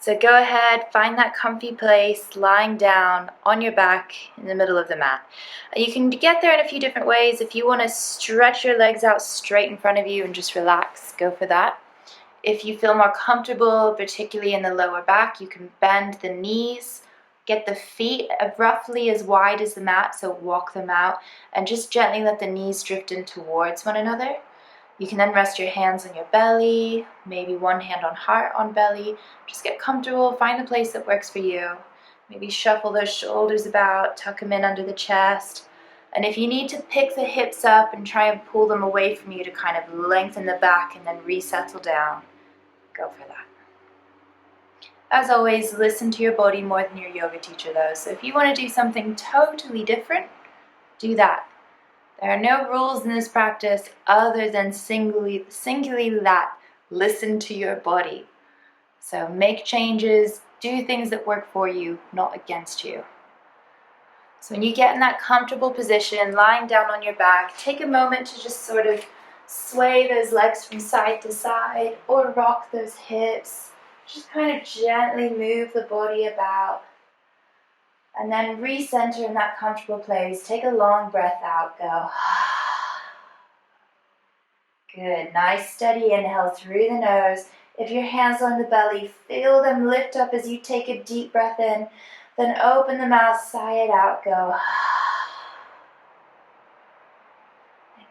So go ahead, find that comfy place, lying down on your back in the middle of the mat. You can get there in a few different ways. If you want to stretch your legs out straight in front of you and just relax, go for that. If you feel more comfortable, particularly in the lower back, you can bend the knees, get the feet roughly as wide as the mat, so walk them out, and just gently let the knees drift in towards one another. You can then rest your hands on your belly, maybe one hand on heart on belly. Just get comfortable, find the place that works for you. Maybe shuffle those shoulders about, tuck them in under the chest. And if you need to pick the hips up and try and pull them away from you to kind of lengthen the back and then resettle down, go for that. As always, listen to your body more than your yoga teacher though. So if you want to do something totally different, do that. There are no rules in this practice other than singularly that. Listen to your body. So make changes, do things that work for you, not against you. So when you get in that comfortable position, lying down on your back, take a moment to just sort of sway those legs from side to side or rock those hips. Just kind of gently move the body about. And then recenter in that comfortable place. Take a long breath out. Go. Good. Nice steady inhale through the nose. If your hands are on the belly, feel them lift up as you take a deep breath in. Then open the mouth, sigh it out. Go.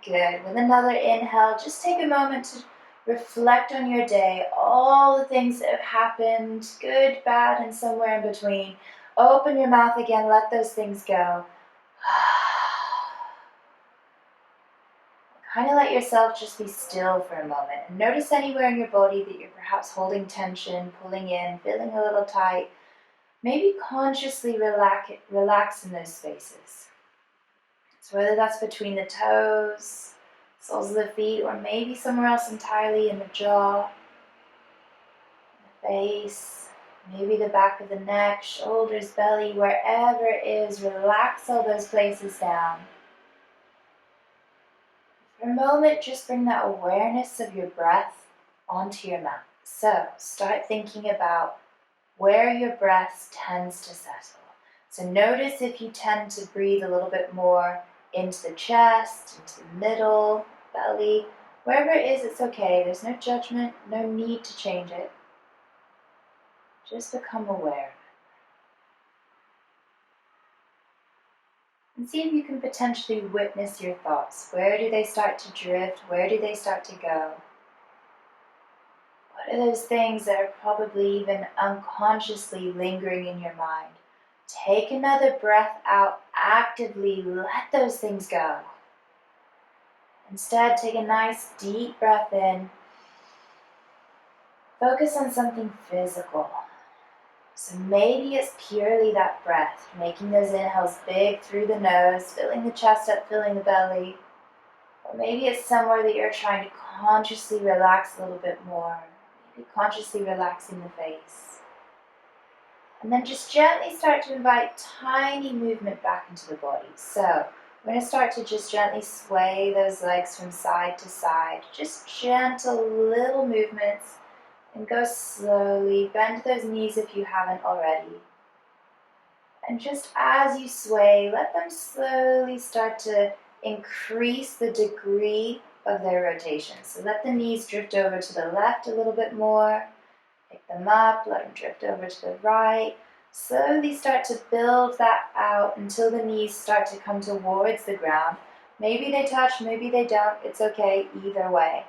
Good. With another inhale, just take a moment to reflect on your day, all the things that have happened, good, bad, and somewhere in between. Open your mouth again, let those things go. Kind of let yourself just be still for a moment. And notice anywhere in your body that you're perhaps holding tension, pulling in, feeling a little tight. Maybe consciously relax in those spaces. So whether that's between the toes, soles of the feet, or maybe somewhere else entirely in the jaw, the face, maybe the back of the neck, shoulders, belly, wherever it is, relax all those places down. For a moment, just bring that awareness of your breath onto your mat. So start thinking about where your breath tends to settle. So notice if you tend to breathe a little bit more into the chest, into the middle, belly, wherever it is, it's okay. There's no judgment, no need to change it. Just become aware. And see if you can potentially witness your thoughts. Where do they start to drift? Where do they start to go? What are those things that are probably even unconsciously lingering in your mind? Take another breath out, actively let those things go. Instead, take a nice deep breath in. Focus on something physical. So maybe it's purely that breath, making those inhales big through the nose, filling the chest up, filling the belly. Or maybe it's somewhere that you're trying to consciously relax a little bit more. Maybe consciously relaxing the face. And then just gently start to invite tiny movement back into the body. So we're going to start to just gently sway those legs from side to side. Just gentle little movements. And go slowly, bend those knees if you haven't already. And just as you sway, let them slowly start to increase the degree of their rotation. So let the knees drift over to the left a little bit more. Pick them up, let them drift over to the right. Slowly start to build that out until the knees start to come towards the ground. Maybe they touch, maybe they don't. It's okay either way.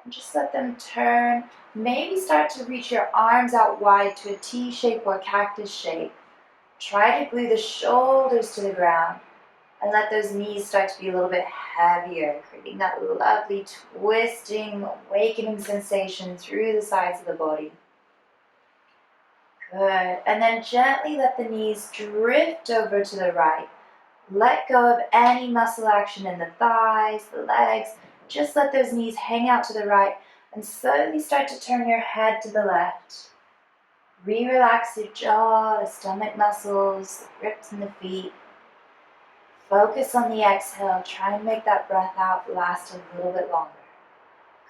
And just let them turn. Maybe start to reach your arms out wide to a T shape or cactus shape. Try to glue the shoulders to the ground and let those knees start to be a little bit heavier, creating that lovely twisting, awakening sensation through the sides of the body. Good. And then gently let the knees drift over to the right. Let go of any muscle action in the thighs, the legs. Just let those knees hang out to the right and slowly start to turn your head to the left. Relax your jaw, the stomach muscles, the ribs in the feet. Focus on the exhale. Try and make that breath out last a little bit longer.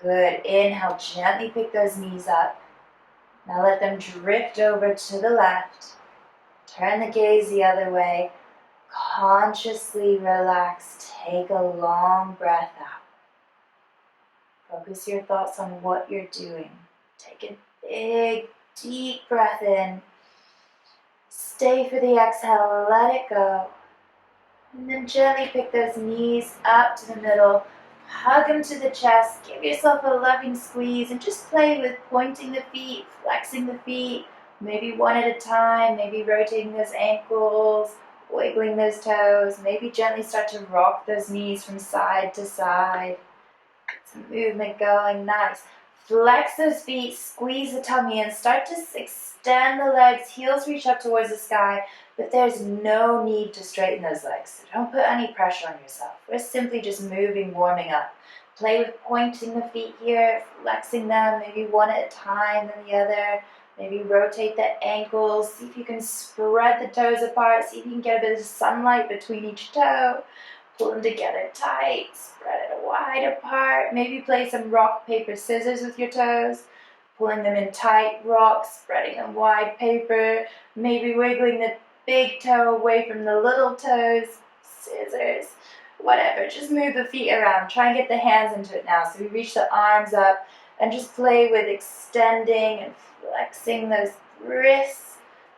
Good. Inhale, gently pick those knees up. Now let them drift over to the left. Turn the gaze the other way. Consciously relax. Take a long breath out. Focus your thoughts on what you're doing. Take a big, deep breath in. Stay for the exhale. Let it go. And then gently pick those knees up to the middle. Hug them to the chest. Give yourself a loving squeeze and just play with pointing the feet, flexing the feet, maybe one at a time, maybe rotating those ankles, wiggling those toes, maybe gently start to rock those knees from side to side. Some movement going, nice. Flex those feet, squeeze the tummy in, start to extend the legs, heels reach up towards the sky, but there's no need to straighten those legs. So don't put any pressure on yourself. We're simply just moving, warming up. Play with pointing the feet here, flexing them, maybe one at a time, then the other. Maybe rotate the ankles, see if you can spread the toes apart, see if you can get a bit of sunlight between each toe. Pull them together tight, spread it wide apart. Maybe play some rock, paper, scissors with your toes. Pulling them in tight, rock, spreading them wide, paper. Maybe wiggling the big toe away from the little toes, scissors, whatever. Just move the feet around. Try and get the hands into it now. So we reach the arms up and just play with extending and flexing those wrists.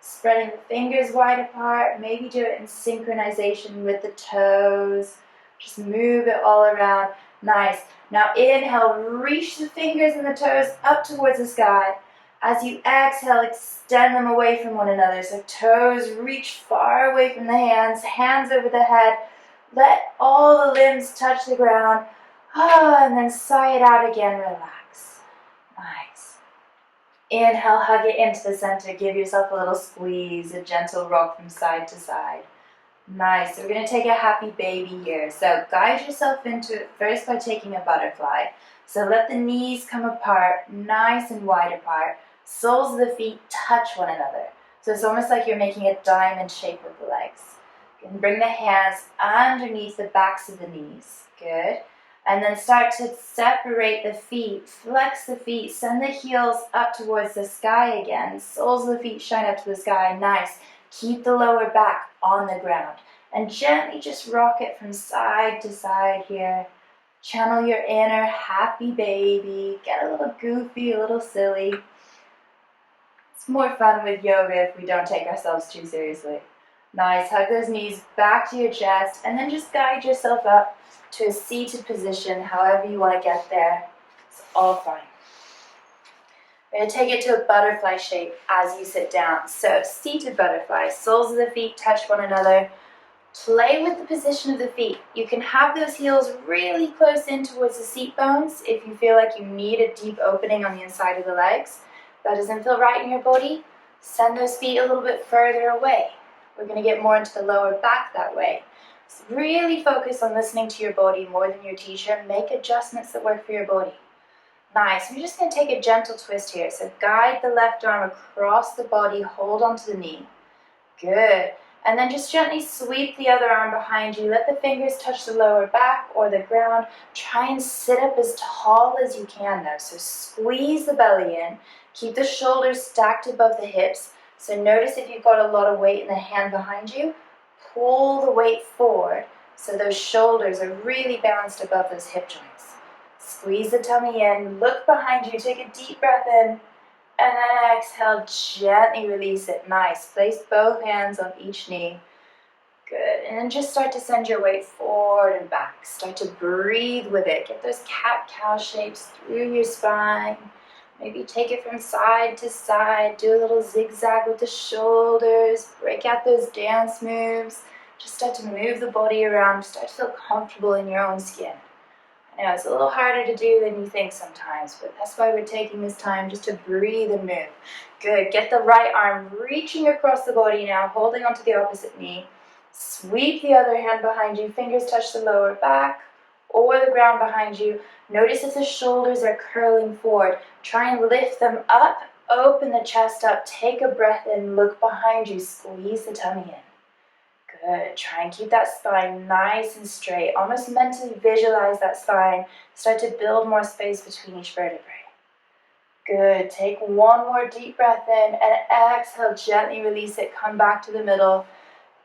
Spreading the fingers wide apart, maybe do it in synchronization with the toes. Just move it all around. Nice. Now inhale, reach the fingers and the toes up towards the sky. As you exhale, extend them away from one another. So toes reach far away from the hands, hands over the head. Let all the limbs touch the ground. And then sigh it out again, relax. Nice. Inhale, hug it into the center. Give yourself a little squeeze, a gentle rock from side to side. Nice. So we're going to take a happy baby here. So guide yourself into it first by taking a butterfly. So let the knees come apart, nice and wide apart. Soles of the feet touch one another. So it's almost like you're making a diamond shape with the legs. You can bring the hands underneath the backs of the knees. Good. And then start to separate the feet, flex the feet, send the heels up towards the sky again. Soles of the feet shine up to the sky, nice. Keep the lower back on the ground. And gently just rock it from side to side here. Channel your inner happy baby. Get a little goofy, a little silly. It's more fun with yoga if we don't take ourselves too seriously. Nice, hug those knees back to your chest and then just guide yourself up to a seated position, however you want to get there. It's all fine. We're going to take it to a butterfly shape as you sit down. So seated butterfly, soles of the feet touch one another. Play with the position of the feet. You can have those heels really close in towards the seat bones if you feel like you need a deep opening on the inside of the legs. If that doesn't feel right in your body, send those feet a little bit further away. We're going to get more into the lower back that way. So really focus on listening to your body more than your teacher. Make adjustments that work for your body. Nice. We're just going to take a gentle twist here. So guide the left arm across the body. Hold onto the knee. Good. And then just gently sweep the other arm behind you. Let the fingers touch the lower back or the ground. Try and sit up as tall as you can though. So squeeze the belly in. Keep the shoulders stacked above the hips. So notice if you've got a lot of weight in the hand behind you, pull the weight forward so those shoulders are really balanced above those hip joints. Squeeze the tummy in, look behind you, take a deep breath in, and then exhale, gently release it. Nice. Place both hands on each knee. Good. And then just start to send your weight forward and back. Start to breathe with it. Get those cat-cow shapes through your spine. Maybe take it from side to side. Do a little zigzag with the shoulders. Break out those dance moves. Just start to move the body around. Start to feel comfortable in your own skin. I know it's a little harder to do than you think sometimes, but that's why we're taking this time just to breathe and move. Good. Get the right arm reaching across the body now, holding onto the opposite knee. Sweep the other hand behind you. Fingers touch the lower back or the ground behind you. Notice if the shoulders are curling forward. Try and lift them up. Open the chest up. Take a breath in. Look behind you. Squeeze the tummy in. Good. Try and keep that spine nice and straight. Almost mentally visualize that spine. Start to build more space between each vertebrae. Good. Take one more deep breath in and exhale, gently release it. Come back to the middle.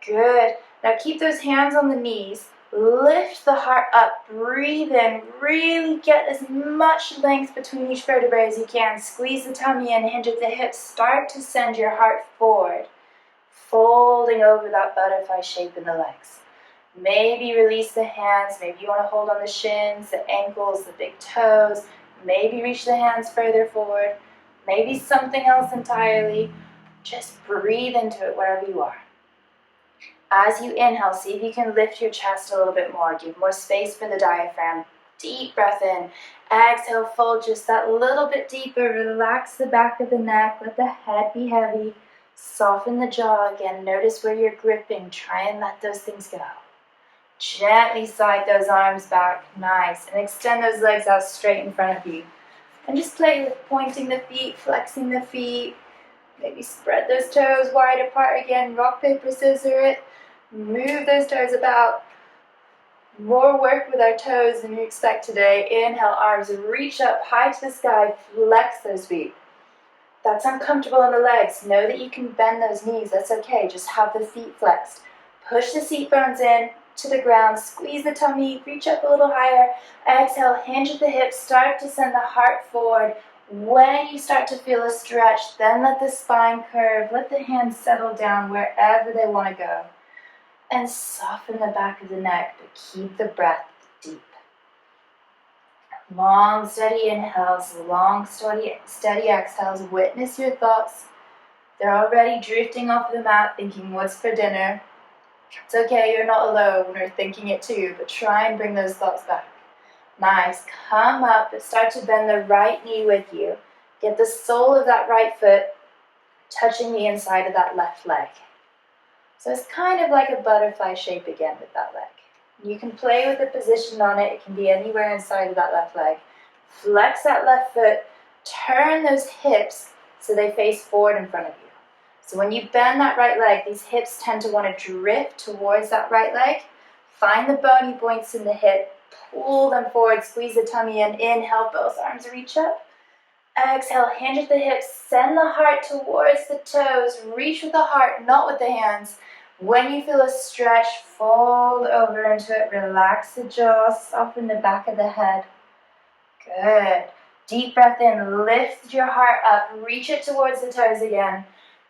Good. Now keep those hands on the knees. Lift the heart up. Breathe in. Really get as much length between each vertebrae as you can. Squeeze the tummy in, hinge at the hips. Start to send your heart forward, folding over that butterfly shape in the legs. Maybe release the hands. Maybe you want to hold on the shins, the ankles, the big toes. Maybe reach the hands further forward. Maybe something else entirely. Just breathe into it wherever you are. As you inhale, see if you can lift your chest a little bit more. Give more space for the diaphragm. Deep breath in. Exhale, fold just that little bit deeper. Relax the back of the neck. Let the head be heavy. Soften the jaw again. Notice where you're gripping. Try and let those things go. Gently slide those arms back. Nice. And extend those legs out straight in front of you. And just play with pointing the feet, flexing the feet. Maybe spread those toes wide apart again. Rock, paper, scissors it. Move those toes about. More work with our toes than you expect today. Inhale, arms reach up high to the sky. Flex those feet. That's uncomfortable in the legs. Know that you can bend those knees. That's okay. Just have the feet flexed. Push the seat bones in to the ground. Squeeze the tummy. Reach up a little higher. Exhale, hinge at the hips. Start to send the heart forward. When you start to feel a stretch, then let the spine curve. Let the hands settle down wherever they want to go. And soften the back of the neck, but keep the breath deep. Long, steady inhales, long, steady exhales. Witness your thoughts. They're already drifting off the mat, thinking, what's for dinner? It's okay, you're not alone or thinking it too, but try and bring those thoughts back. Nice. Come up, but start to bend the right knee with you. Get the sole of that right foot touching the inside of that left leg. So it's kind of like a butterfly shape again with that leg. You can play with the position on it. It can be anywhere inside of that left leg. Flex that left foot. Turn those hips so they face forward in front of you. So when you bend that right leg, these hips tend to want to drift towards that right leg. Find the bony points in the hip. Pull them forward. Squeeze the tummy in. Inhale, both arms reach up. Exhale, hinge at the hips. Send the heart towards the toes. Reach with the heart, not with the hands. When you feel a stretch, fold over into it. Relax the jaw. Soften the back of the head. Good. Deep breath in. Lift your heart up. Reach it towards the toes again.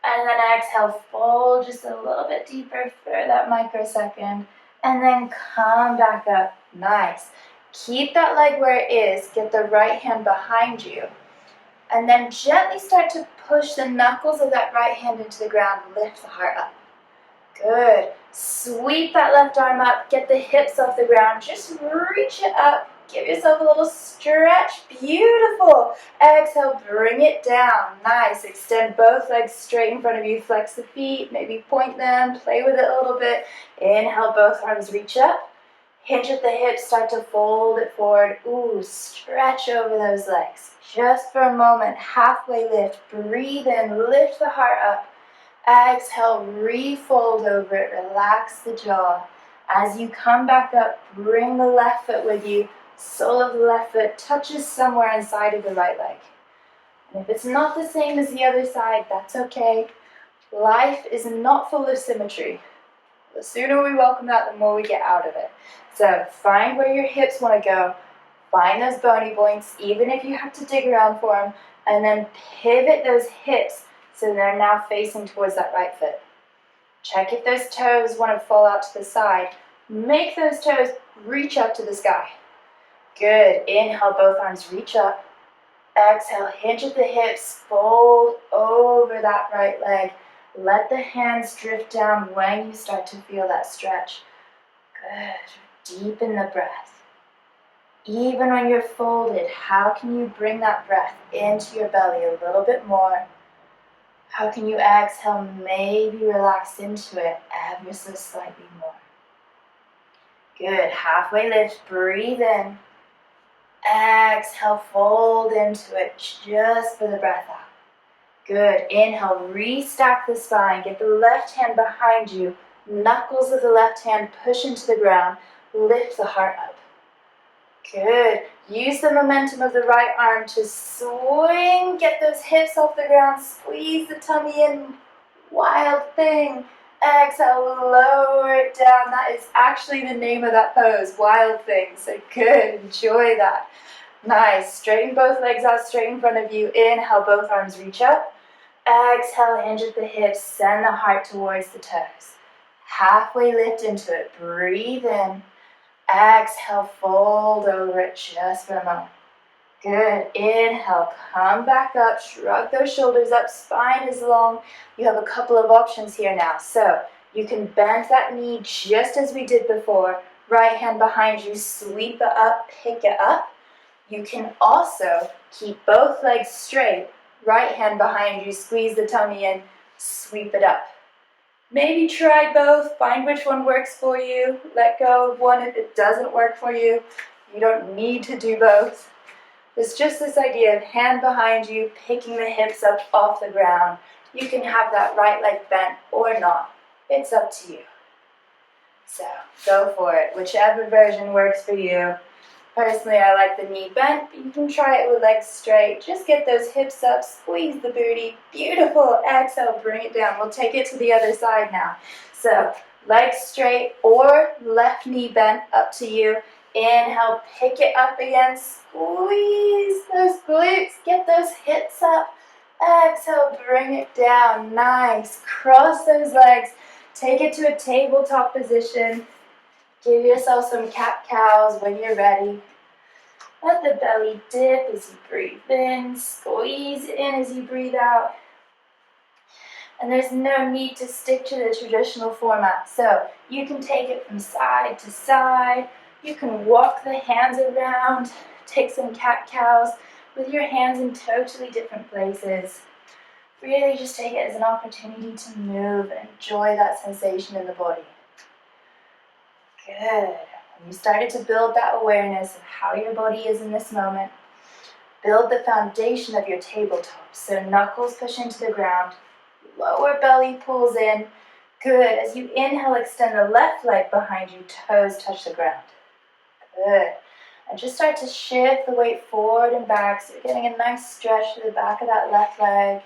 And then exhale. Fold just a little bit deeper for that microsecond. And then come back up. Nice. Keep that leg where it is. Get the right hand behind you. And then gently start to push the knuckles of that right hand into the ground. Lift the heart up. Good. Sweep that left arm up. Get the hips off the ground. Just reach it up. Give yourself a little stretch. Beautiful. Exhale, bring it down. Nice. Extend both legs straight in front of you. Flex the feet. Maybe point them. Play with it a little bit. Inhale, both arms reach up. Hinge at the hips. Start to fold it forward. Ooh, stretch over those legs. Just for a moment. Halfway lift. Breathe in. Lift the heart up. Exhale, refold over it. Relax the jaw. As you come back up, bring the left foot with you. Sole of the left foot touches somewhere inside of the right leg. And if it's not the same as the other side, that's okay. Life is not full of symmetry. The sooner we welcome that, the more we get out of it. So find where your hips want to go. Find those bony points, even if you have to dig around for them. And then pivot those hips so they're now facing towards that right foot. Check if those toes want to fall out to the side. Make those toes reach up to the sky. Good. Inhale, both arms reach up. Exhale, hinge at the hips. Fold over that right leg. Let the hands drift down when you start to feel that stretch. Good. Deepen the breath. Even when you're folded, how can you bring that breath into your belly a little bit more? How can you exhale, maybe relax into it ever so slightly more? Good. Halfway lift. Breathe in. Exhale, fold into it just for the breath out. Good. Inhale, restack the spine. Get the left hand behind you. Knuckles of the left hand push into the ground. Lift the heart up. Good. Use the momentum of the right arm to swing. Get those hips off the ground. Squeeze the tummy in. Wild thing. Exhale, lower it down. That is actually the name of that pose, wild thing. So good. Enjoy that. Nice. Straighten both legs out straight in front of you. Inhale, both arms reach up. Exhale, hinge at the hips. Send the heart towards the toes. Halfway lift into it. Breathe in. Exhale, fold over it just for a moment. Good. Inhale, come back up, shrug those shoulders up, spine is long. You have a couple of options here now. So you can bend that knee just as we did before. Right hand behind you, sweep it up, pick it up. You can also keep both legs straight. Right hand behind you, squeeze the tummy in, sweep it up. Maybe try both, find which one works for you. Let go of one if it doesn't work for you. You don't need to do both. It's just this idea of hand behind you, picking the hips up off the ground. You can have that right leg bent or not. It's up to you. So go for it, whichever version works for you. Personally, I like the knee bent, but you can try it with legs straight. Just get those hips up, squeeze the booty. Beautiful. Exhale, bring it down. We'll take it to the other side now. So legs straight or left knee bent, up to you. Inhale, pick it up again. Squeeze those glutes. Get those hips up. Exhale, bring it down. Nice. Cross those legs. Take it to a tabletop position. Give yourself some cat-cows when you're ready. Let the belly dip as you breathe in. Squeeze in as you breathe out. And there's no need to stick to the traditional format. So you can take it from side to side. You can walk the hands around. Take some cat-cows with your hands in totally different places. Really just take it as an opportunity to move and enjoy that sensation in the body. Good. When you started to build that awareness of how your body is in this moment, build the foundation of your tabletop. So knuckles push into the ground, lower belly pulls in. Good. As you inhale, extend the left leg behind you, toes touch the ground. Good. And just start to shift the weight forward and back, so you're getting a nice stretch to the back of that left leg.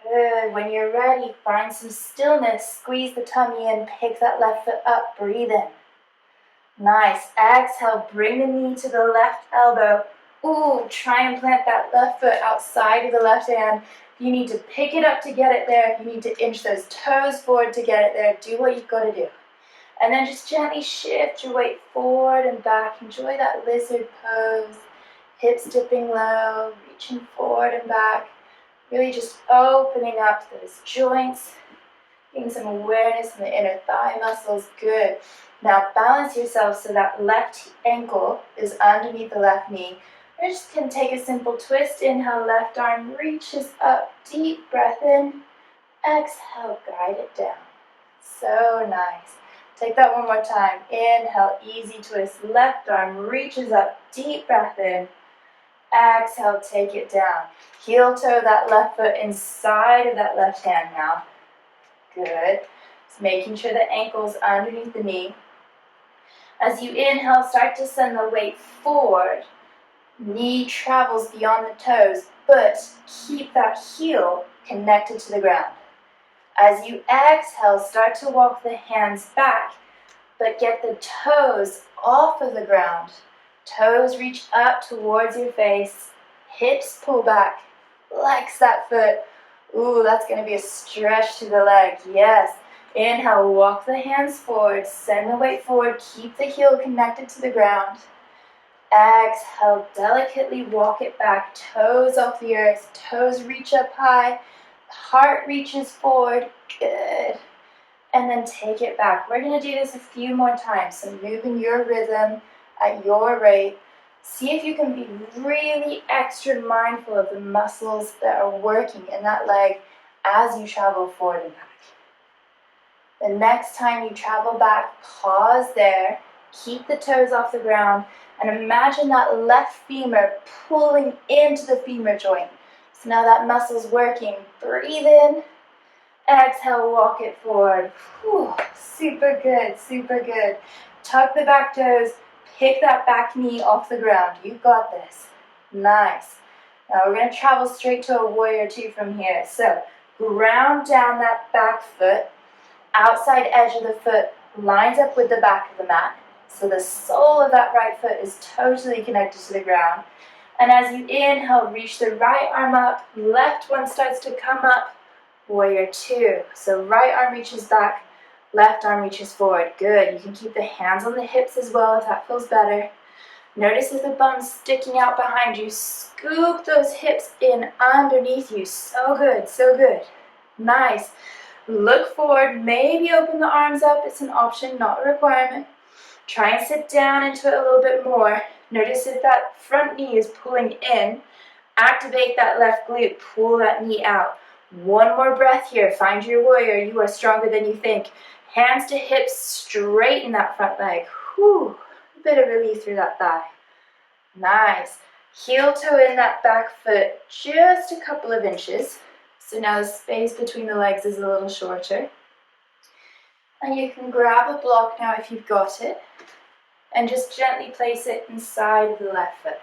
Good. When you're ready, find some stillness. Squeeze the tummy in, pick that left foot up, breathe in. Nice. Exhale, bring the knee to the left elbow. Ooh, try and plant that left foot outside of the left hand. You need to pick it up to get it there. You need to inch those toes forward to get it there. Do what you've got to do. And then just gently shift your weight forward and back. Enjoy that lizard pose. Hips dipping low, reaching forward and back. Really just opening up those joints, getting some awareness in the inner thigh muscles. Good. Now balance yourself so that left ankle is underneath the left knee. You just can take a simple twist. Inhale, left arm reaches up. Deep breath in. Exhale, guide it down. So nice. Take that one more time. Inhale, easy twist. Left arm reaches up. Deep breath in. Exhale, take it down. Heel toe that left foot inside of that left hand now. Good. Just making sure the ankle's underneath the knee. As you inhale, start to send the weight forward. Knee travels beyond the toes, but keep that heel connected to the ground. As you exhale, start to walk the hands back, but get the toes off of the ground. Toes reach up towards your face. Hips pull back. Flex that foot. Ooh, that's going to be a stretch to the leg. Yes. Inhale, walk the hands forward. Send the weight forward. Keep the heel connected to the ground. Exhale, delicately walk it back. Toes off the earth. Toes reach up high. Heart reaches forward. Good. And then take it back. We're going to do this a few more times. So move in your rhythm, at your rate. See if you can be really extra mindful of the muscles that are working in that leg as you travel forward and back. The next time you travel back, pause there. Keep the toes off the ground. And imagine that left femur pulling into the femur joint. So now that muscle's working. Breathe in. Exhale, walk it forward. Whew, super good, super good. Tuck the back toes, pick that back knee off the ground. You got this. Nice. Now we're going to travel straight to a warrior two from here. So ground down that back foot. Outside edge of the foot lines up with the back of the mat. So the sole of that right foot is totally connected to the ground. And as you inhale, reach the right arm up. Left one starts to come up. Warrior two. So right arm reaches back. Left arm reaches forward. Good. You can keep the hands on the hips as well if that feels better. Notice if the bum's sticking out behind you. Scoop those hips in underneath you. So good, so good. Nice. Look forward. Maybe open the arms up. It's an option, not a requirement. Try and sit down into it a little bit more. Notice if that front knee is pulling in. Activate that left glute. Pull that knee out. One more breath here. Find your warrior. You are stronger than you think. Hands to hips, straighten that front leg. Whew. A bit of relief through that thigh. Nice. Heel toe in that back foot just a couple of inches. So now the space between the legs is a little shorter. And you can grab a block now if you've got it. And just gently place it inside of the left foot.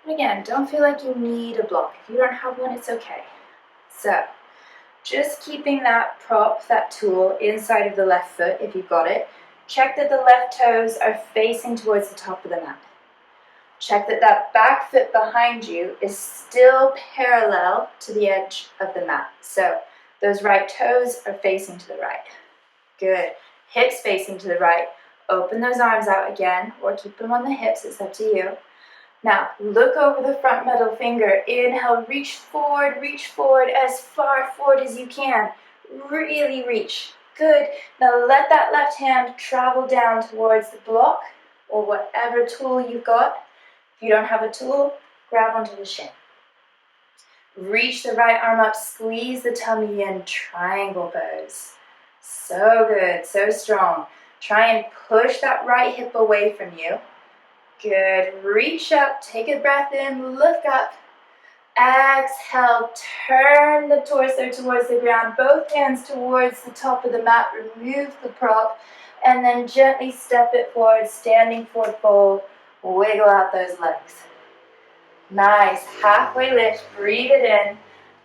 But again, don't feel like you need a block. If you don't have one, it's okay. So, just keeping that prop, that tool, inside of the left foot if you've got it. Check that the left toes are facing towards the top of the mat. Check that that back foot behind you is still parallel to the edge of the mat. So, those right toes are facing to the right. Good. Hips facing to the right. Open those arms out again, or keep them on the hips, it's up to you. Now, look over the front middle finger. Inhale, reach forward as far forward as you can. Really reach. Good. Now let that left hand travel down towards the block or whatever tool you've got. If you don't have a tool, grab onto the shin. Reach the right arm up, squeeze the tummy in, triangle pose. So good, so strong. Try and push that right hip away from you. Good. Reach up, take a breath in, look up. Exhale, turn the torso towards the ground, both hands towards the top of the mat, remove the prop, and then gently step it forward, standing forward fold, wiggle out those legs. Nice, halfway lift, breathe it in.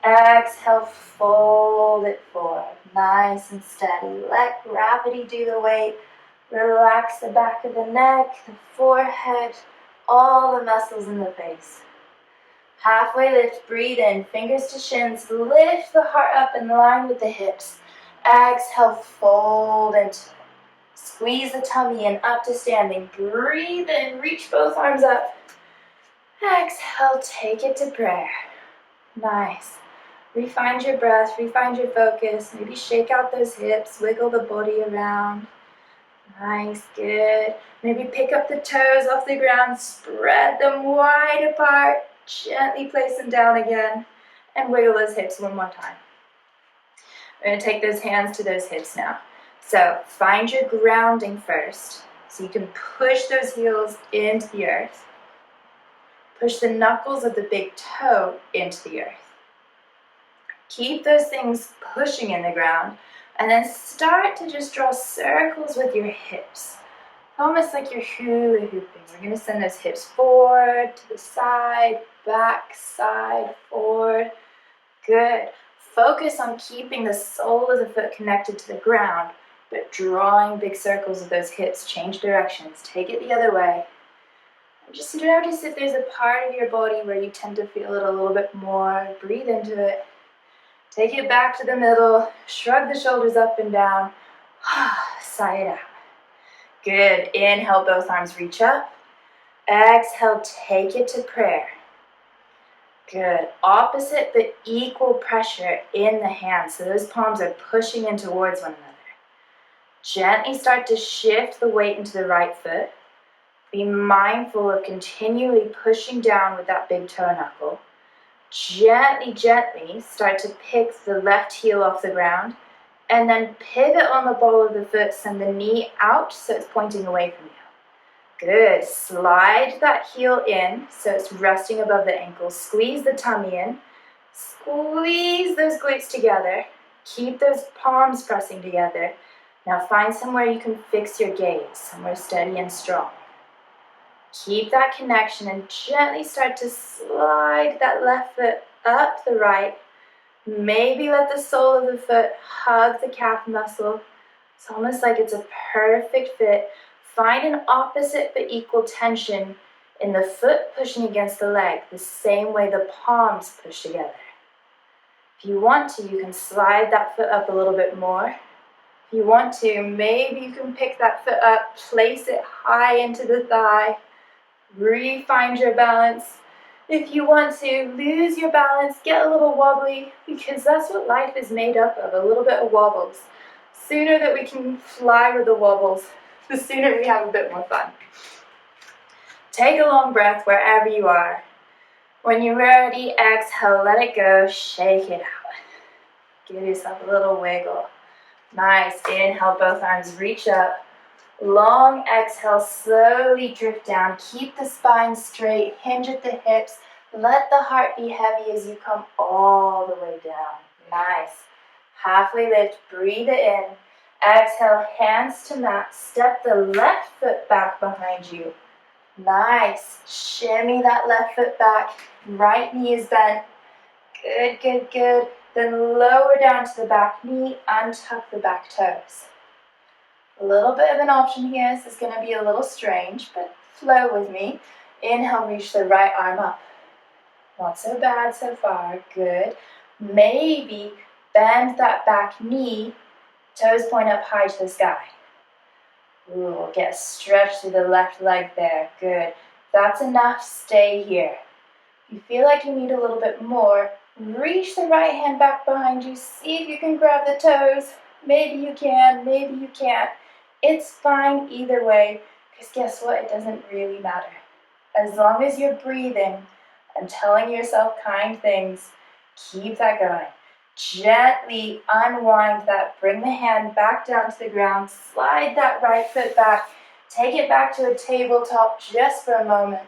Exhale, fold it forward, nice and steady. Let gravity do the weight. Relax the back of the neck, the forehead, all the muscles in the face. Halfway lift, breathe in, fingers to shins, lift the heart up in line with the hips. Exhale, fold into it. Squeeze the tummy in, up to standing. Breathe in, reach both arms up. Exhale, take it to prayer. Nice. Refine your breath, refine your focus. Maybe shake out those hips, wiggle the body around. Nice, good. Maybe pick up the toes off the ground, spread them wide apart, gently place them down again, and wiggle those hips one more time. We're going to take those hands to those hips now. So find your grounding first, so you can push those heels into the earth. Push the knuckles of the big toe into the earth. Keep those things pushing in the ground. And then start to just draw circles with your hips. Almost like you're hula hooping. We're going to send those hips forward, to the side, back, side, forward. Good. Focus on keeping the sole of the foot connected to the ground, but drawing big circles with those hips. Change directions. Take it the other way. And just notice if there's a part of your body where you tend to feel it a little bit more. Breathe into it. Take it back to the middle, shrug the shoulders up and down, sigh it out. Good, inhale, both arms reach up. Exhale, take it to prayer. Good, opposite but equal pressure in the hands, so those palms are pushing in towards one another. Gently start to shift the weight into the right foot. Be mindful of continually pushing down with that big toe knuckle. Gently, gently start to pick the left heel off the ground and then pivot on the ball of the foot, send the knee out so it's pointing away from you. Good. Slide that heel in so it's resting above the ankle. Squeeze the tummy in. Squeeze those glutes together. Keep those palms pressing together. Now find somewhere you can fix your gaze, somewhere steady and strong. Keep that connection and gently start to slide that left foot up the right. Maybe let the sole of the foot hug the calf muscle. It's almost like it's a perfect fit. Find an opposite but equal tension in the foot pushing against the leg, the same way the palms push together. If you want to, you can slide that foot up a little bit more. If you want to, maybe you can pick that foot up, place it high into the thigh, re-find your balance. If you want to lose your balance, get a little wobbly, because that's what life is made up of, a little bit of wobbles. Sooner that we can fly with the wobbles, the sooner we have a bit more fun. Take a long breath wherever you are. When you're ready, exhale, let it go, shake it out. Give yourself a little wiggle. Nice, inhale, both arms reach up. Long exhale, slowly drift down. Keep the spine straight, hinge at the hips. Let the heart be heavy as you come all the way down. Nice. Halfway lift, breathe it in. Exhale, hands to mat. Step the left foot back behind you. Nice. Shimmy that left foot back. Right knee is bent. Good, good, good. Then lower down to the back knee, untuck the back toes. A little bit of an option here. This is going to be a little strange, but flow with me. Inhale, reach the right arm up. Not so bad so far. Good. Maybe bend that back knee, toes point up high to the sky. Ooh, get a stretch through the left leg there. Good. That's enough. Stay here. If you feel like you need a little bit more, reach the right hand back behind you. See if you can grab the toes. Maybe you can, maybe you can't. It's fine either way, because guess what? It doesn't really matter. As long as you're breathing and telling yourself kind things, keep that going. Gently unwind that. Bring the hand back down to the ground. Slide that right foot back. Take it back to a tabletop just for a moment.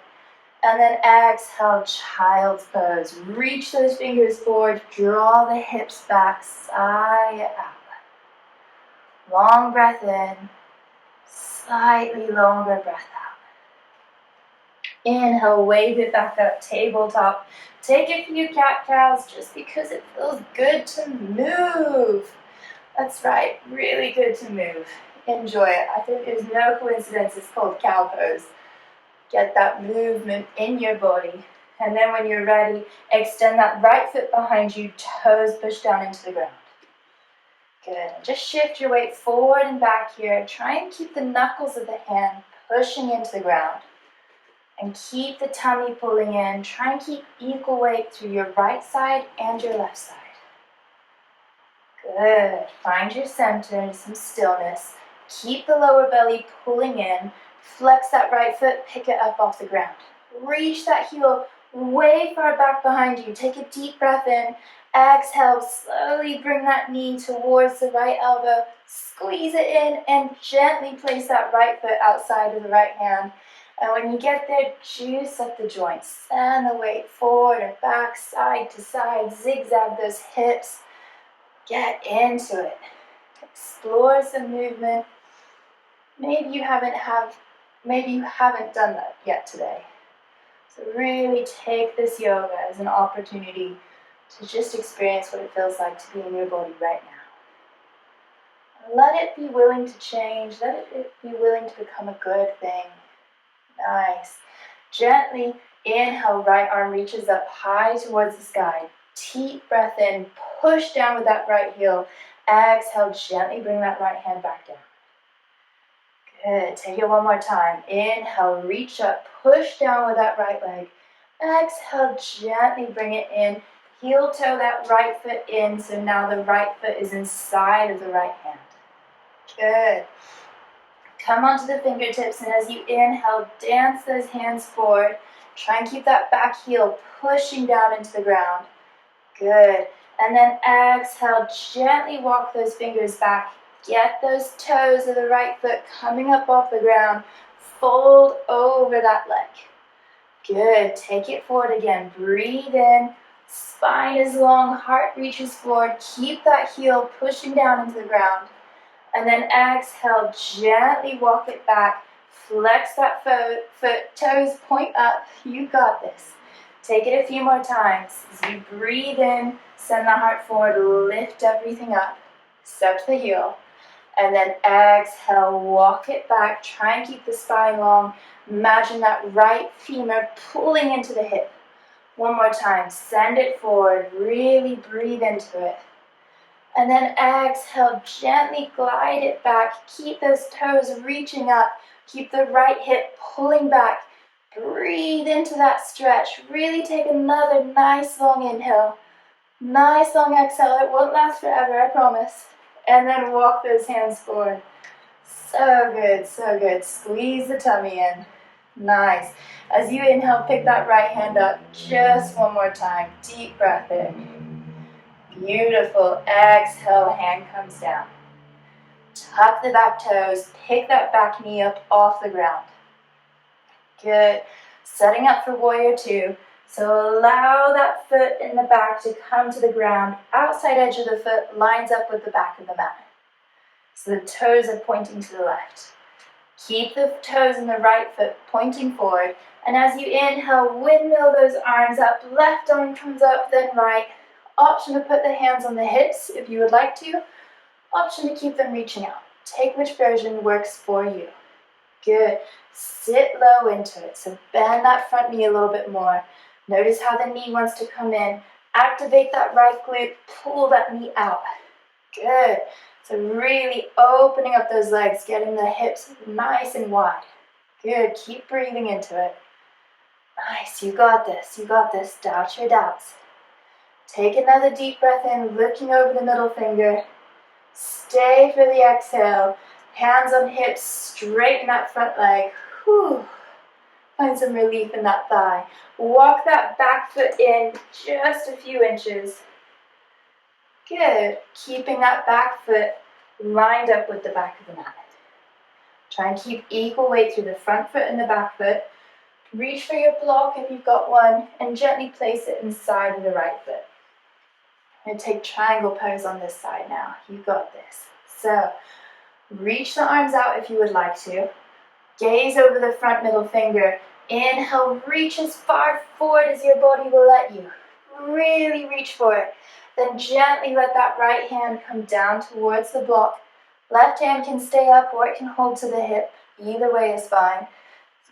And then exhale, child's pose. Reach those fingers forward. Draw the hips back. Sigh it out. Long breath in. Slightly longer breath out. Inhale, wave it back up, tabletop. Take a few cat-cows just because it feels good to move. That's right, really good to move. Enjoy it. I think there's no coincidence it's called cow pose. Get that movement in your body. And then when you're ready, extend that right foot behind you, toes push down into the ground. Good. Just shift your weight forward and back here. Try and keep the knuckles of the hand pushing into the ground. And keep the tummy pulling in. Try and keep equal weight through your right side and your left side. Good. Find your center and some stillness. Keep the lower belly pulling in. Flex that right foot, pick it up off the ground. Reach that heel way far back behind you. Take a deep breath in. Exhale, slowly bring that knee towards the right elbow. Squeeze it in and gently place that right foot outside of the right hand. And when you get there, juice up the joints. Send the weight forward and back, side to side. Zigzag those hips. Get into it. Explore some movement. Maybe you haven't done that yet today. So really take this yoga as an opportunity to just experience what it feels like to be in your body right now. Let it be willing to change. Let it be willing to become a good thing. Nice. Gently inhale, right arm reaches up high towards the sky. Deep breath in, push down with that right heel. Exhale, gently bring that right hand back down. Good. Take it one more time. Inhale, reach up, push down with that right leg. Exhale, gently bring it in. Heel toe that right foot in, so now the right foot is inside of the right hand. Good. Come onto the fingertips, and as you inhale, dance those hands forward. Try and keep that back heel pushing down into the ground. Good. And then exhale, gently walk those fingers back. Get those toes of the right foot coming up off the ground. Fold over that leg. Good. Take it forward again. Breathe in. Spine is long, heart reaches forward. Keep that heel pushing down into the ground. And then exhale, gently walk it back. Flex that foot, toes point up. You got this. Take it a few more times. As you breathe in, send the heart forward, lift everything up. Step to the heel. And then exhale, walk it back. Try and keep the spine long. Imagine that right femur pulling into the hip. One more time. Send it forward. Really breathe into it. And then exhale, gently glide it back. Keep those toes reaching up. Keep the right hip pulling back. Breathe into that stretch. Really take another nice long inhale. Nice long exhale. It won't last forever, I promise. And then walk those hands forward. So good, so good. Squeeze the tummy in. Nice. As you inhale, pick that right hand up. Just one more time. Deep breath in. Beautiful. Exhale, hand comes down. Tuck the back toes. Pick that back knee up off the ground. Good. Setting up for warrior two. So allow that foot in the back to come to the ground. Outside edge of the foot lines up with the back of the mat. So the toes are pointing to the left. Keep the toes in the right foot pointing forward. And as you inhale, windmill those arms up. Left arm comes up, then right. Option to put the hands on the hips if you would like to. Option to keep them reaching out. Take which version works for you. Good. Sit low into it. So bend that front knee a little bit more. Notice how the knee wants to come in. Activate that right glute. Pull that knee out. Good. So really opening up those legs, getting the hips nice and wide. Good. Keep breathing into it. Nice. You got this. You got this. Doubt your doubts. Take another deep breath in, looking over the middle finger. Stay for the exhale. Hands on hips, straighten that front leg. Whew. Find some relief in that thigh. Walk that back foot in just a few inches. Good. Keeping that back foot lined up with the back of the mat. Try and keep equal weight through the front foot and the back foot. Reach for your block if you've got one, and gently place it inside of the right foot. I'm going to take triangle pose on this side now. You got this. So, reach the arms out if you would like to. Gaze over the front middle finger. Inhale, reach as far forward as your body will let you. Really reach for it. Then gently let that right hand come down towards the block. Left hand can stay up or it can hold to the hip. Either way is fine.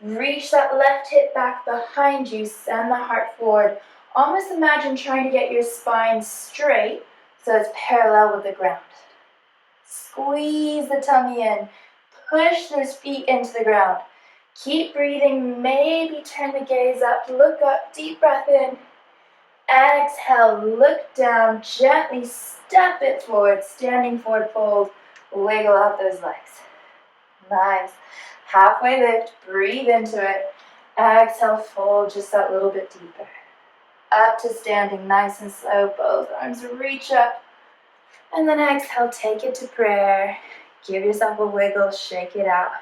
Reach that left hip back behind you. Send the heart forward. Almost imagine trying to get your spine straight so it's parallel with the ground. Squeeze the tummy in. Push those feet into the ground. Keep breathing. Maybe turn the gaze up. Look up. Deep breath in. Exhale. Look down. Gently step it forward. Standing forward fold. Wiggle out those legs. Nice. Halfway lift. Breathe into it. Exhale. Fold just that little bit deeper. Up to standing, nice and slow. Both arms reach up. And then exhale, take it to prayer. Give yourself a wiggle, shake it out.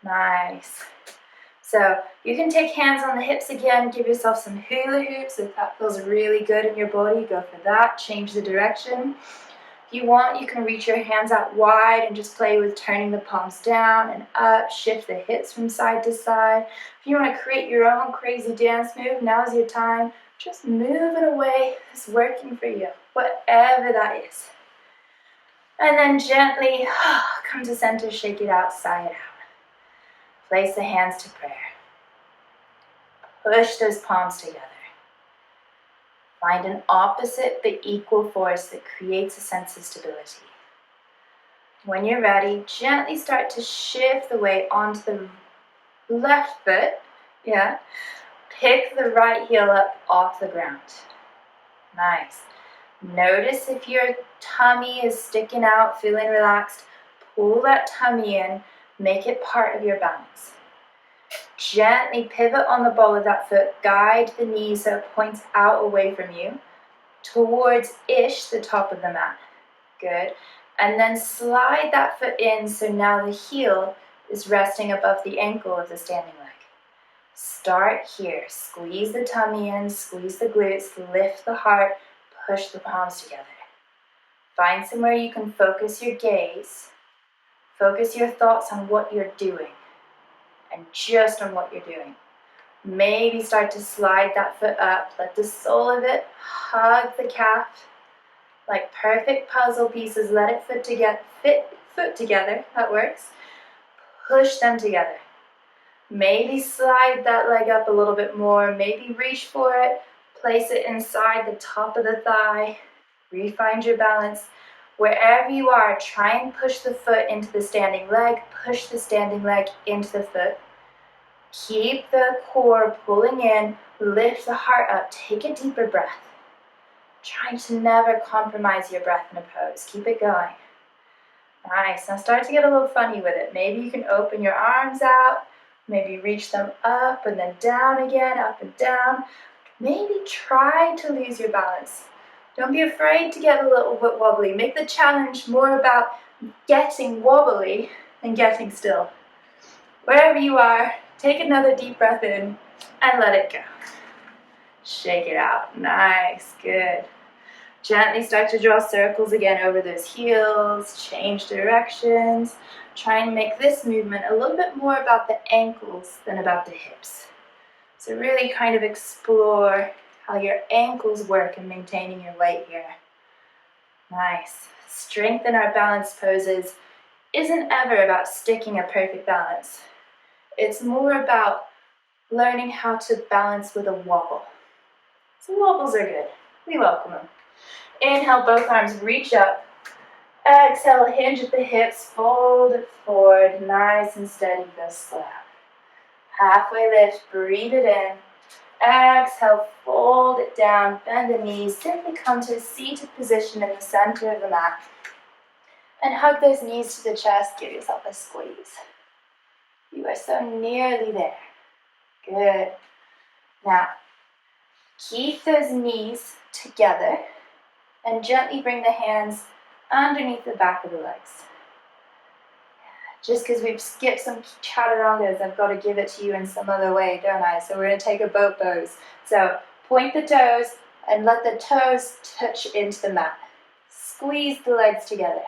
Nice. So you can take hands on the hips again. Give yourself some hula hoops. If that feels really good in your body, go for that. Change the direction. If you want, you can reach your hands out wide and just play with turning the palms down and up. Shift the hips from side to side. If you want to create your own crazy dance move, now's your time. Just move in a way that's working for you, whatever that is. And then gently come to center, shake it out, sigh it out. Place the hands to prayer. Push those palms together. Find an opposite but equal force that creates a sense of stability. When you're ready, gently start to shift the weight onto the left foot. Yeah. Pick the right heel up off the ground. Nice. Notice if your tummy is sticking out, feeling relaxed. Pull that tummy in. Make it part of your balance. Gently pivot on the ball of that foot. Guide the knee so it points out away from you. Towards-ish the top of the mat. Good. And then slide that foot in so now the heel is resting above the ankle of the standing leg. Start here. Squeeze the tummy in, squeeze the glutes, lift the heart, push the palms together. Find somewhere you can focus your gaze. Focus your thoughts on what you're doing. and just on what you're doing. Maybe start to slide that foot up. Let the sole of it hug the calf. Like perfect puzzle pieces, let it fit foot together. That works. Push them together. Maybe slide that leg up a little bit more. Maybe reach for it. Place it inside the top of the thigh. Refind your balance. Wherever you are, try and push the foot into the standing leg. Push the standing leg into the foot. Keep the core pulling in. Lift the heart up. Take a deeper breath. Trying to never compromise your breath in a pose. Keep it going. Nice. Now start to get a little funny with it. Maybe you can open your arms out. Maybe reach them up and then down again, up and down. Maybe try to lose your balance. Don't be afraid to get a little bit wobbly. Make the challenge more about getting wobbly than getting still. Wherever you are, take another deep breath in and let it go. Shake it out. Nice. Good. Gently start to draw circles again over those heels. Change directions. Try and make this movement a little bit more about the ankles than about the hips. So really kind of explore how your ankles work in maintaining your weight here. Nice. Strength in our balance poses isn't ever about sticking a perfect balance. It's more about learning how to balance with a wobble. So wobbles are good. We welcome them. Inhale, both arms reach up. Exhale, hinge at the hips, fold it forward, nice and steady, go slow. Halfway lift, breathe it in. Exhale, fold it down, bend the knees, simply come to a seated position in the center of the mat. And hug those knees to the chest, give yourself a squeeze. You are so nearly there. Good. Now, keep those knees together and gently bring the hands underneath the back of the legs. Just because we've skipped some chaturangas, I've got to give it to you in some other way, don't I? So we're going to take a boat pose. So point the toes and let the toes touch into the mat. Squeeze the legs together.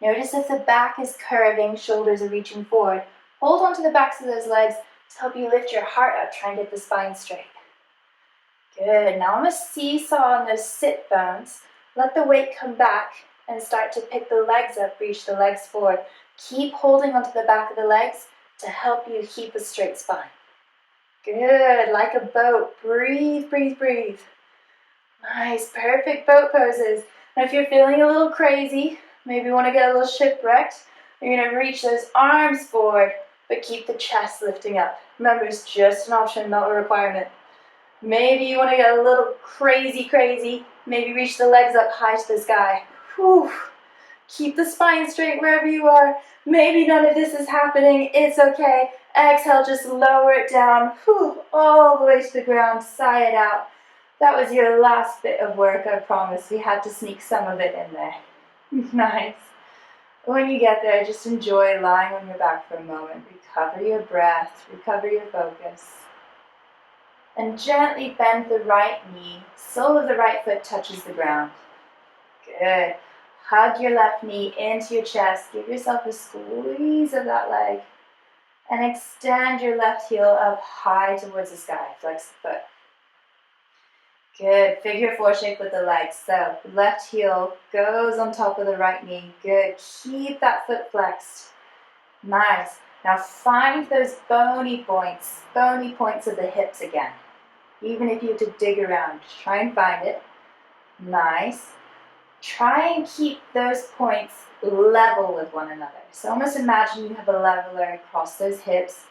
Notice if the back is curving, shoulders are reaching forward. Hold onto the backs of those legs to help you lift your heart up. Try and get the spine straight. Good. Now I'm going to seesaw on those sit bones. Let the weight come back and start to pick the legs up, reach the legs forward. Keep holding onto the back of the legs to help you keep a straight spine. Good, like a boat. Breathe, breathe, breathe. Nice, perfect boat poses. Now if you're feeling a little crazy, maybe you want to get a little shipwrecked, you're going to reach those arms forward, but keep the chest lifting up. Remember, it's just an option, not a requirement. Maybe you want to get a little crazy. Maybe reach the legs up high to the sky. Whew. Keep the spine straight wherever you are. Maybe none of this is happening. It's okay. Exhale, just lower it down. Whew. All the way to the ground. Sigh it out. That was your last bit of work, I promise. We had to sneak some of it in there. Nice. When you get there, just enjoy lying on your back for a moment. Recover your breath. Recover your focus. And gently bend the right knee. Sole of the right foot touches the ground. Good. Hug your left knee into your chest. Give yourself a squeeze of that leg. And extend your left heel up high towards the sky. Flex the foot. Good. Figure four shape with the legs. So left heel goes on top of the right knee. Good. Keep that foot flexed. Nice. Now find those bony points of the hips again. Even if you have to dig around, just try and find it. Nice. Try and keep those points level with one another. So almost imagine you have a leveler across those hips,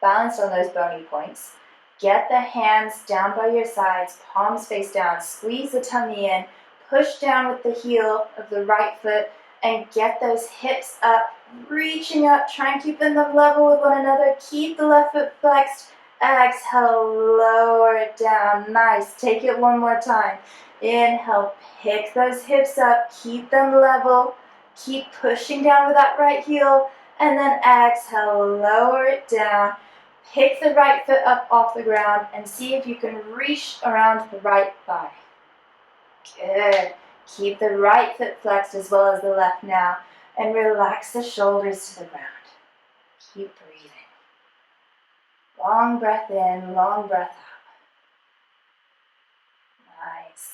balanced on those bony points. Get the hands down by your sides, palms face down, squeeze the tummy in, push down with the heel of the right foot, and get those hips up, reaching up, try and keep them level with one another. Keep the left foot flexed. Exhale, lower it down. Nice. Take it one more time. Inhale, pick those hips up, keep them level, keep pushing down with that right heel, and then exhale, lower it down. Pick the right foot up off the ground and see if you can reach around the right thigh. Good. Keep the right foot flexed as well as the left now, and relax the shoulders to the ground. Keep breathing. Long breath in, long breath out. Nice.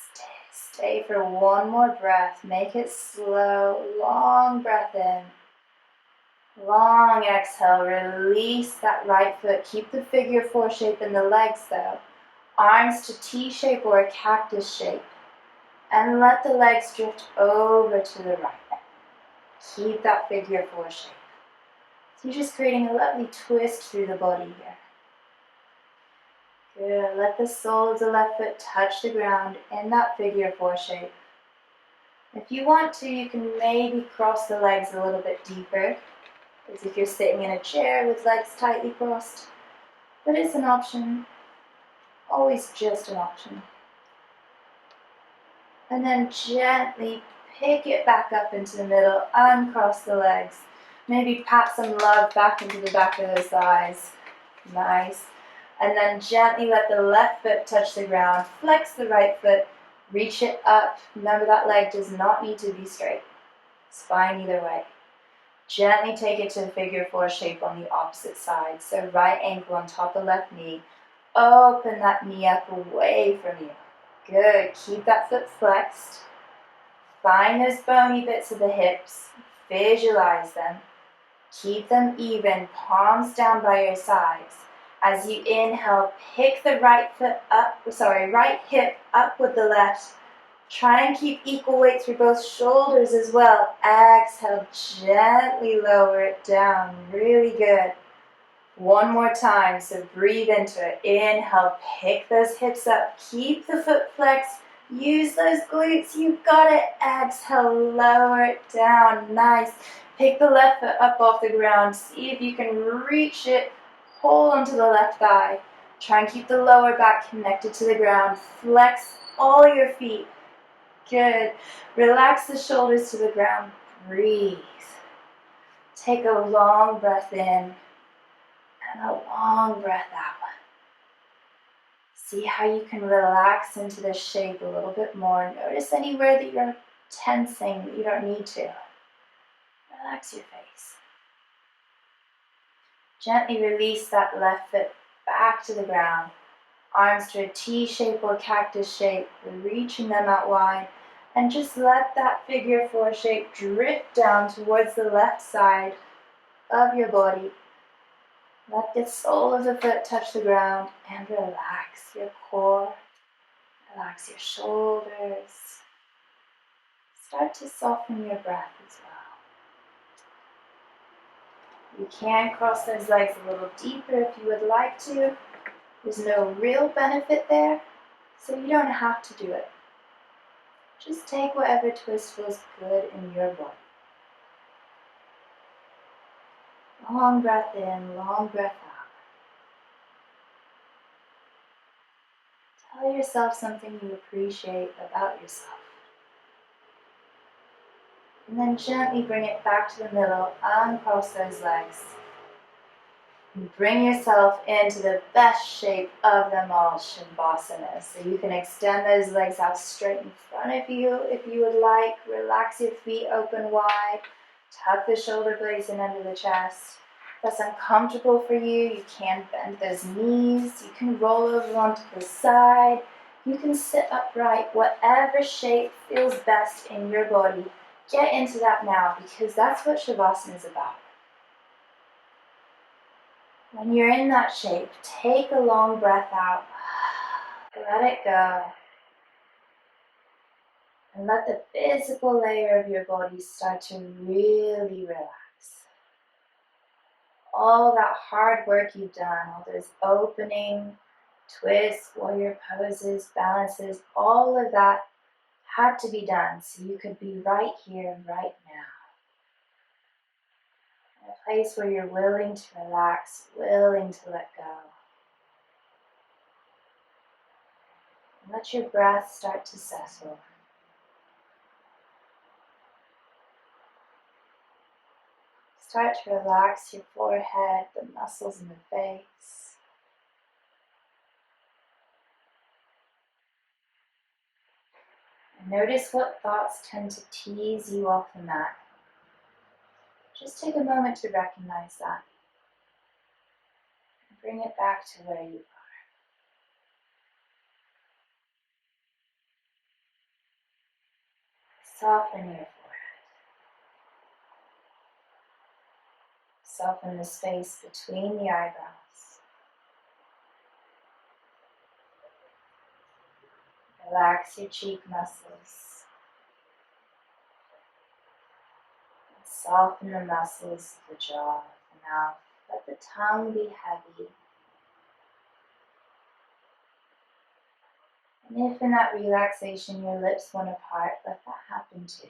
Stay for one more breath. Make it slow. Long breath in. Long exhale. Release that right foot. Keep the figure four shape in the legs though. Arms to T shape or a cactus shape. And let the legs drift over to the right. Keep that figure four shape. So you're just creating a lovely twist through the body here. Good. Let the sole of the left foot touch the ground in that figure four shape. If you want to, you can maybe cross the legs a little bit deeper, as if you're sitting in a chair with legs tightly crossed. But it's an option. Always just an option. And then gently pick it back up into the middle, uncross the legs. Maybe pat some love back into the back of the thighs. Nice. And then gently let the left foot touch the ground. Flex the right foot. Reach it up. Remember that leg does not need to be straight. It's fine either way. Gently take it to the figure four shape on the opposite side. So right ankle on top of left knee. Open that knee up away from you. Good. Keep that foot flexed. Find those bony bits of the hips. Visualize them. Keep them even. Palms down by your sides. As you inhale, pick the right hip up with the left. Try and keep equal weight through both shoulders as well. Exhale, gently lower it down. Really good. One more time, so breathe into it. Inhale, pick those hips up. Keep the foot flexed. Use those glutes. You got it. Exhale, lower it down. Nice. Pick the left foot up off the ground. See if you can reach it. Hold onto the left thigh. Try and keep the lower back connected to the ground. Flex all your feet. Good. Relax the shoulders to the ground. Breathe. Take a long breath in and a long breath out. See how you can relax into the shape a little bit more. Notice anywhere that you're tensing that you don't need to. Relax your face. Gently release that left foot back to the ground. Arms to a T shape or cactus shape, reaching them out wide. And just let that figure four shape drift down towards the left side of your body. Let the sole of the foot touch the ground and relax your core. Relax your shoulders. Start to soften your breath as well. You can cross those legs a little deeper if you would like to. There's no real benefit there, so you don't have to do it. Just take whatever twist feels good in your body. Long breath in, long breath out. Tell yourself something you appreciate about yourself. And then gently bring it back to the middle, uncross those legs. And bring yourself into the best shape of them all, Shavasana. So you can extend those legs out straight in front of you if you would like. Relax your feet open wide. Tuck the shoulder blades in under the chest. If that's uncomfortable for you, you can bend those knees. You can roll over onto the side. You can sit upright. Whatever shape feels best in your body, get into that now, because that's what Shavasana is about. When you're in that shape, take a long breath out. Let it go. And let the physical layer of your body start to really relax. All that hard work you've done, all those opening, twists, warrior poses, balances, all of that had to be done so you could be right here, right now. In a place where you're willing to relax, willing to let go. And let your breath start to settle. Start to relax your forehead, the muscles in the face. And notice what thoughts tend to tease you off the mat. Just take a moment to recognize that. Bring it back to where you are. Soften your forehead. Soften the space between the eyebrows. Relax your cheek muscles. Soften the muscles of the jaw, the mouth. Let the tongue be heavy. And if in that relaxation your lips went apart, let that happen too.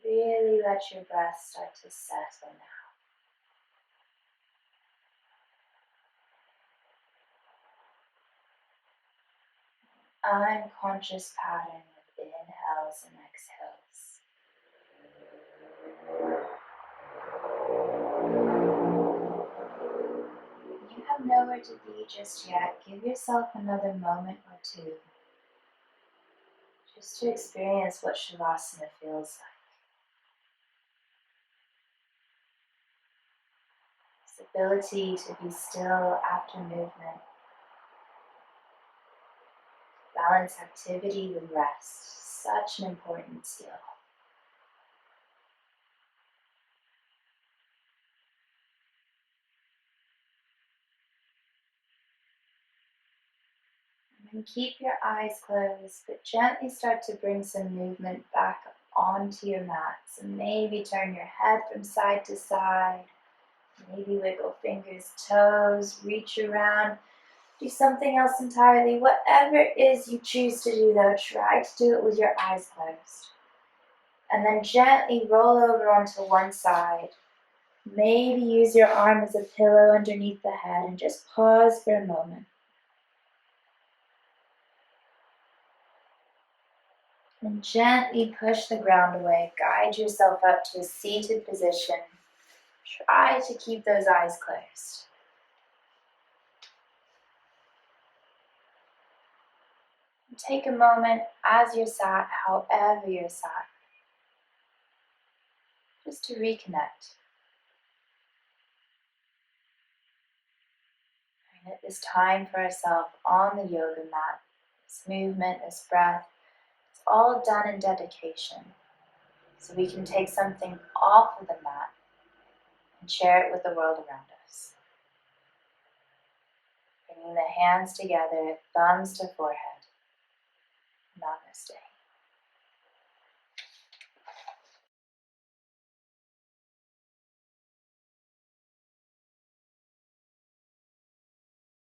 Really let your breath start to settle now. Unconscious pattern of inhales and exhales. You have nowhere to be just yet. Give yourself another moment or two just to experience what Shavasana feels like. This ability to be still after movement. Balance activity with rest. Such an important skill. And keep your eyes closed, but gently start to bring some movement back onto your mat. So maybe turn your head from side to side. Maybe wiggle fingers, toes, reach around. Do something else entirely. Whatever it is you choose to do though, try to do it with your eyes closed. And then gently roll over onto one side. Maybe use your arm as a pillow underneath the head and just pause for a moment. And gently push the ground away. Guide yourself up to a seated position. Try to keep those eyes closed. And take a moment as you're sat, however you're sat, just to reconnect. And at this time for ourselves on the yoga mat, this movement, this breath, it's all done in dedication. So we can take something off of the mat and share it with the world around us. Bringing the hands together, thumbs to forehead. Namaste.